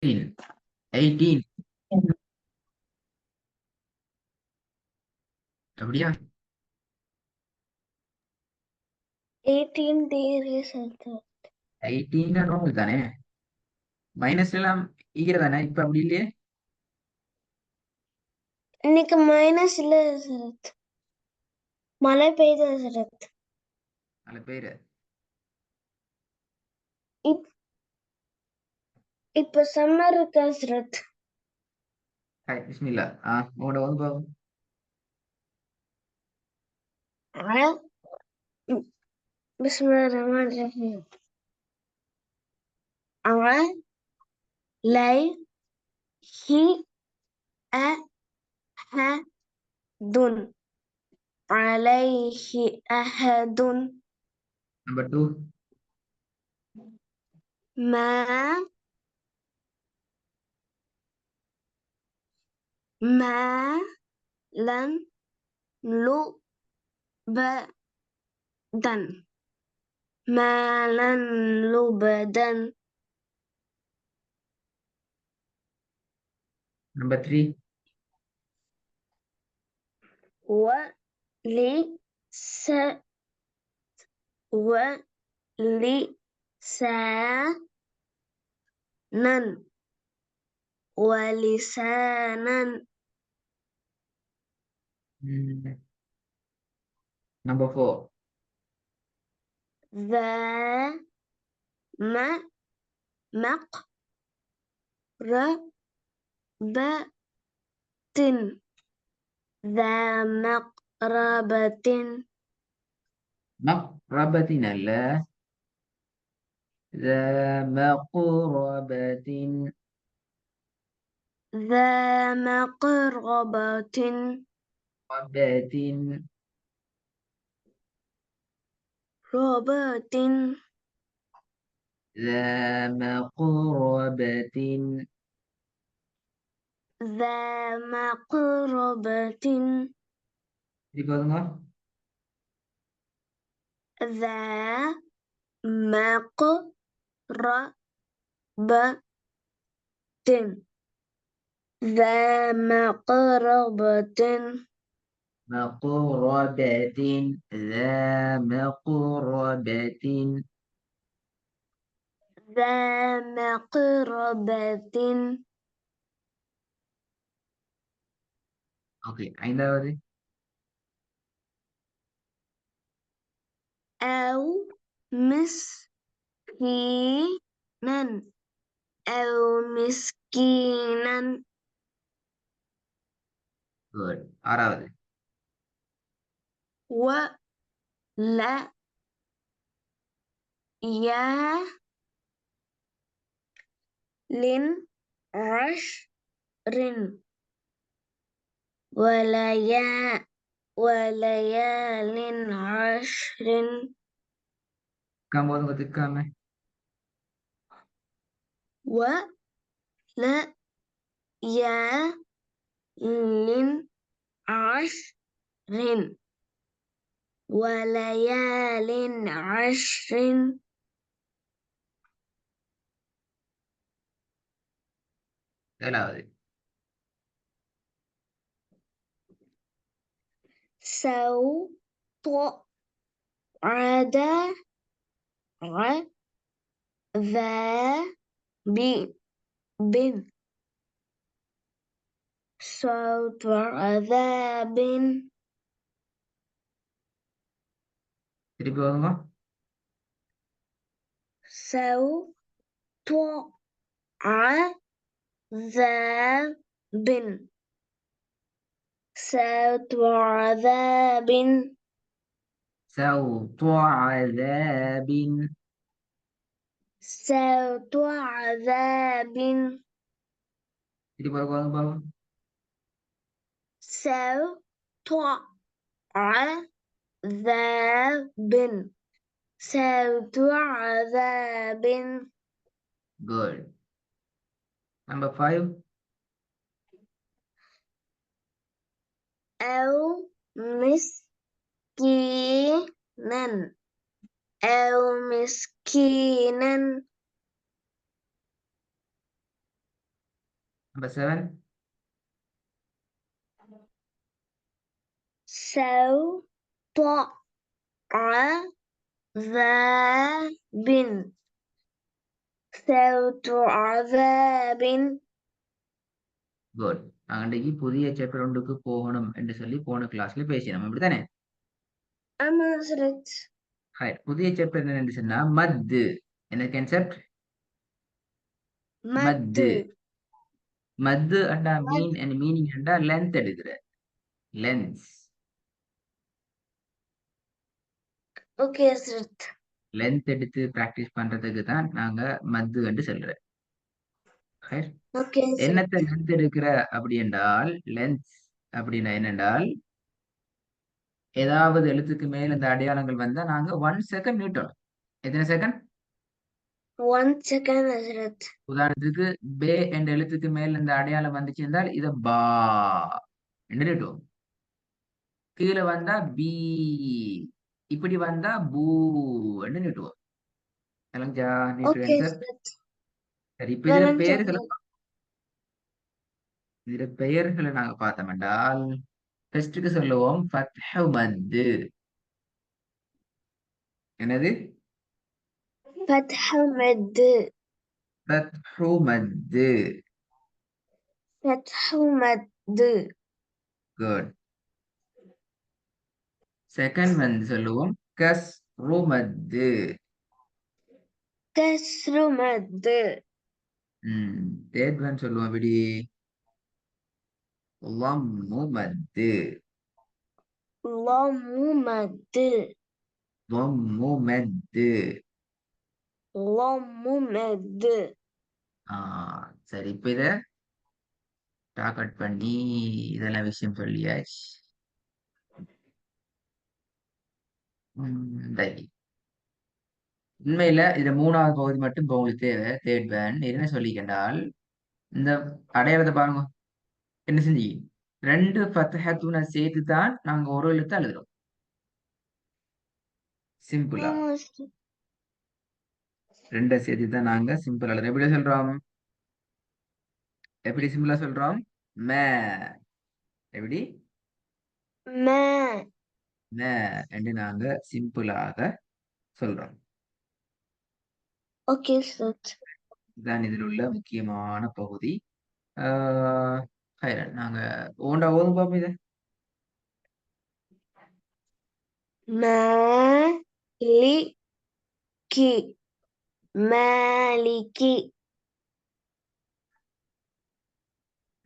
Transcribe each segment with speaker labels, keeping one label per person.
Speaker 1: 18 அப்படியா?
Speaker 2: 18 degrees Celsius.
Speaker 1: 18 normal தானே, minus எல்லாம் ஈகிற தானே, இப்ப அப்படி இல்லையே.
Speaker 2: இன்னைக்கு மைனஸ் இல்ல சரத், மழை பெய்தது சரத்.
Speaker 1: நல்ல பேரு.
Speaker 2: இப்ப சம்மர் இருக்கா சரத்?
Speaker 1: ஹாய் பிஸ்மில்லா. உங்களோட வந்து பாவம்.
Speaker 2: பிஸ்மில்லாஹிர்ரஹ்மானிர்ரஹீம். லை ஹி அ ஹ துன். அலைஹி அஹதுன்.
Speaker 1: நம்பர் 2.
Speaker 2: மா மா லன் லு பதன். ما لن لبدن.
Speaker 1: நம்பர் 3.
Speaker 2: ولسانا.
Speaker 1: நம்பர் 4.
Speaker 2: ذا مقربة. ذا مقربة.
Speaker 1: مقربة அல்ல, ذا مقربة.
Speaker 2: ذا مقربة.
Speaker 1: ربة.
Speaker 2: ربة.
Speaker 1: ذا مقربة.
Speaker 2: ذا مقربة.
Speaker 1: இது பாருங்க.
Speaker 2: ذا مقربة. ذا مقربة.
Speaker 1: مقربة. ذا مقربة.
Speaker 2: ذا مقربة.
Speaker 1: ஓகே, 5வது.
Speaker 2: أو مسكينا. أو مسكينا.
Speaker 1: குட். 6வது.
Speaker 2: ولا يا لن عشر. وليال عشر.
Speaker 1: திக்காம போதுங்க, திக்காம.
Speaker 2: وليال عشر. وليال عشر.
Speaker 1: 7வது.
Speaker 2: سوف عذاب. صوت عذاب.
Speaker 1: திருப்பி பாருங்க.
Speaker 2: صوت عذاب. صوت عذاب.
Speaker 1: صوت عذاب.
Speaker 2: صوت عذاب.
Speaker 1: திருப்பி பாருங்க பாருங்க.
Speaker 2: صوت عذاب. صوت عذاب.
Speaker 1: குட். நம்பர் 5.
Speaker 2: أو مسكينا. أو مسكينا.
Speaker 1: Number 7.
Speaker 2: سوط عذاب سوط عذاب
Speaker 1: குட். நாங்க இன்னைக்கு புதிய சாப்டர் ஒன்றுக்கு போகணும் என்று சொல்லி போன கிளாஸ்ல பேசினோம் அப்படித்தானே?
Speaker 2: ஆமா ஹஸ்ரத்.
Speaker 1: Right. புதிய சாப்டர் என்னன்னு சொன்னா மத்து. என்ன கான்செப்ட்?
Speaker 2: மத்து
Speaker 1: மத்து. மத்து அண்டா
Speaker 2: மத்
Speaker 1: மீனிங் அண்டா லென்த் எடுக்கிற லென்ஸ்.
Speaker 2: ஓகே ஹஸ்ரத்.
Speaker 1: லென்த் எடுத்து பிராக்டிஸ் பண்றதுக்கு தான் நாங்க மத்து என்று சொல்றோம். Right.
Speaker 2: ஓகே
Speaker 1: என்னத்தை
Speaker 2: ஹஸ்ரத்.
Speaker 1: லென்த் எடுக்கிற அப்படி என்றால் லென்ஸ் அப்படின்னா என்னென்றால் ஏதாவது எழுத்துக்கு மேல் இந்த அடையாளங்கள் வந்தா நாங்க 1 செகண்ட் நீட்டணும். எத்தனை செகண்ட்?
Speaker 2: 1 செகண்ட் ஹஸ்ரத்.
Speaker 1: உதாரணத்துக்கு பே என்ற எழுத்துக்கு மேல் இந்த அடையாளம் வந்துச்சு என்றால் இத பா என்று நீட்டுவோம். கீழே வந்தா பி, இப்படி வந்தா பூ என்று நீட்டுவோம். விளங்குச்சா? நீட்டு
Speaker 2: ஓகே
Speaker 1: ஆன்சர்.
Speaker 2: ஹஸ்ரத்.
Speaker 1: சரி, இப்ப
Speaker 2: விளங்குச்சு ஹஸ்ரத்.
Speaker 1: இதுல பெயர்களை நாங்க பார்த்தோம் என்றால் ஃபர்ஸ்ட்டுக்கு சொல்லுவோம் ஃபத்ஹு மத்து. என்னது?
Speaker 2: فتح مد
Speaker 1: ஃபத்ஹு மத்து.
Speaker 2: فتح مد
Speaker 1: குட். செகண்ட் வந்து சொல்லுவோம் கஸ்ரு மத்து.
Speaker 2: كسر مد
Speaker 1: தேர்ட் ஒன் சொல்லுவோம் இப்படி லம்மு மத்து.
Speaker 2: ضم مد
Speaker 1: லம்மு மத்து.
Speaker 2: ضم مد
Speaker 1: சரி, இப்ப இத டாக் பண்ணி இதெல்லாம் விஷயம் சொல்லியாச்சு. ரைட். உண்மையில இது 3வது பகுதி மட்டும் இப்ப உங்களுக்கு தேவை. தேர்ட் ஒன் என்ன சொல்லிக்கண்டால் இந்த அடையாளத்தை பாருங்க. என்ன செஞ்சு 2 ஃபத்ஹத்துன சேர்த்து தான் நாங்க ஒரு எழுத்து எழுதுறோம். சிம்பிளா
Speaker 2: ஆமா ஹஸ்ரத்.
Speaker 1: 2 சேர்த்து தான் நாங்க சிம்பிள் எழுதுறோம். எப்படி சொல்றோம்? எப்படி சிம்பிளா சொல்றோம்? மே. எப்படி?
Speaker 2: ما
Speaker 1: மே என்று நாங்க சிம்பிளாக சொல்றோம்.
Speaker 2: اوكي ஹஸ்ரத்.
Speaker 1: இதுதான் இதில் உள்ள முக்கியமான பகுதி. ஆஹ் ஹைரன், நாங்க ஓண்டா ஓதும் பாப்போம் இதை.
Speaker 2: مالكي مالكي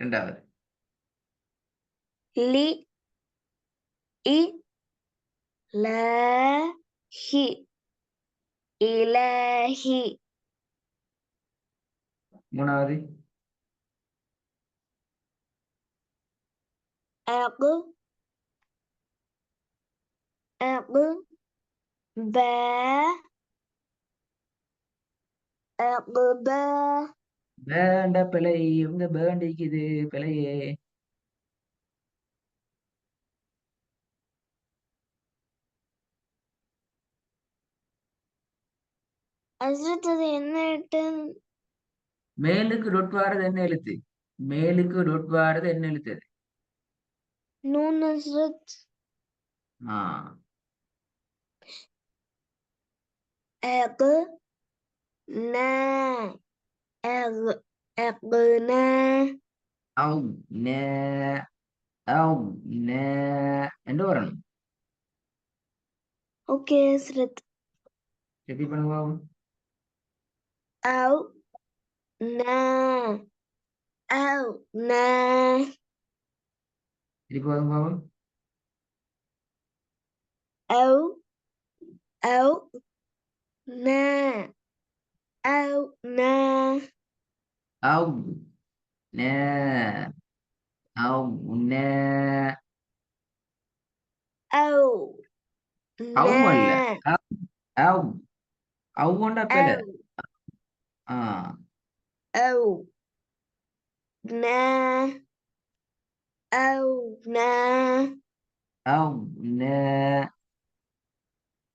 Speaker 1: 2வது.
Speaker 2: لي إلهي إلهي
Speaker 1: 3வது.
Speaker 2: أق أقبى أقبى
Speaker 1: வேண்ட பிழை இவங்க வேண்டிக்குது பிழையே.
Speaker 2: ஹஸ்ரத் அது என்ன எழுத்து?
Speaker 1: மேலுக்கு ரொட் வாரது என்ன எழுத்து? மேலுக்கு ரொட் வாரது என்ன எழுத்து அது?
Speaker 2: நூன் ஹஸ்ரத்.
Speaker 1: ஆஹ்
Speaker 2: أق نا أغ أقنا
Speaker 1: அவு நே அவு நே என்று வரணும்.
Speaker 2: ஓகே ஹஸ்ரத்.
Speaker 1: எப்படி பண்ணுவோம்?
Speaker 2: أو نا أو نا
Speaker 1: திருப்பி வருவோம்.
Speaker 2: أو أو نا أو نا
Speaker 1: அவு நே அவு நே.
Speaker 2: أو
Speaker 1: அவு அல்ல,
Speaker 2: نا
Speaker 1: அவு அவுண்டா பிழை.
Speaker 2: أو
Speaker 1: ஆஹ்
Speaker 2: أو نا أو نا
Speaker 1: அவு நே.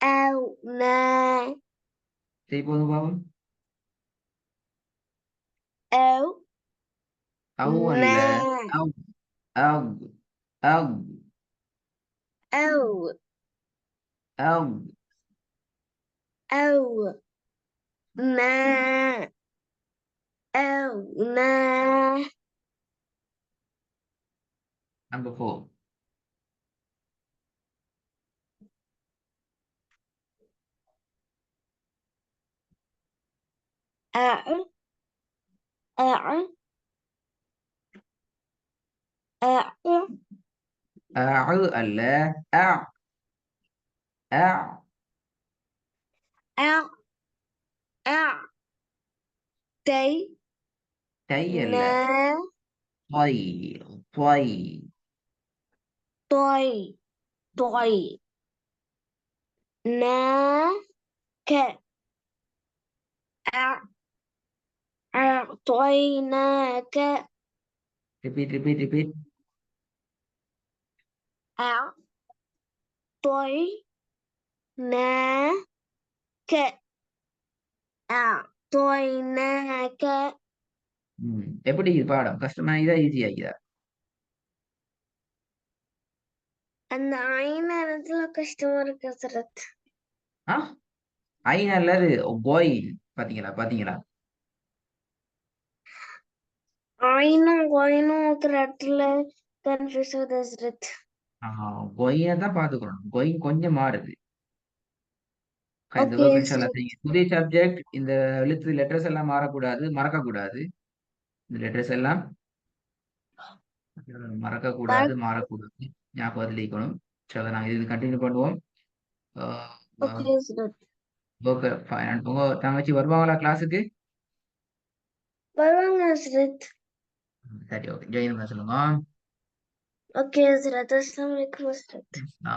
Speaker 2: أو نا
Speaker 1: திருப்பி வருவோம்.
Speaker 2: أو
Speaker 1: அவு அல்ல.
Speaker 2: Na.
Speaker 1: அவ் அவ் அவ்
Speaker 2: Ow.
Speaker 1: அவ்
Speaker 2: Ow. Na. Ow. Na.
Speaker 1: Number 4.
Speaker 2: Ow. Ow. Ow.
Speaker 1: அவு அல்ல. அ அ
Speaker 2: Ow. Ow. Tay.
Speaker 1: டை அல்ல.
Speaker 2: Na.
Speaker 1: தொய் தொய்
Speaker 2: Toy. Toy. Na. Ke. Ow. Ow. Toy. Na. Ke.
Speaker 1: Repeat repeat repeat.
Speaker 2: Ow. Toy. Na. Ke. Ow. Toy. Na. Ke.
Speaker 1: எப்படி இது பாடம் கஷ்டமா இதா easy ஆகிதா?
Speaker 2: அந்த நேரத்துல கஷ்டமா இருக்கு சரத்.
Speaker 1: ஆ ஐ நல்லது பாய். பாத்தீங்களா பாத்தீங்களா?
Speaker 2: ஆயினும் கோயினும் இருக்கிற இடத்துல கன்ஃபியூஸ் ஆகுது சரத்.
Speaker 1: கொய்யை தான் பாத்துக்கணும். கொய் கொஞ்சம் மாறுது. இந்த
Speaker 2: ஓகே
Speaker 1: ஒர்க் இன்ஷால்லா
Speaker 2: சரத்.
Speaker 1: செய்யுங்க. புதிய சப்ஜெக்ட். இந்த எழுத்து லெட்டர்ஸ் எல்லாம் மாறக்கூடாது, மறக்கக்கூடாது. இந்த லெட்டர்ஸ் எல்லாம் மறக்கக்கூடாது, மாறக்கூடாது. ஞாபகத்தில் இருக்கணும். சரி, அதை நாங்கள் இது கண்டினியூ பண்ணுவோம்.
Speaker 2: ஓகே சரத்.
Speaker 1: Okay fine. உங்க தங்கச்சி வருவாங்களா கிளாஸுக்கு?
Speaker 2: வருவாங்க சரத்.
Speaker 1: சரி, ஓகே. ஜெயின் சொல்லுங்க.
Speaker 2: ஓகே சரத். அஸ்ஸலாமு அலைக்கும் சரத்.
Speaker 1: ஆ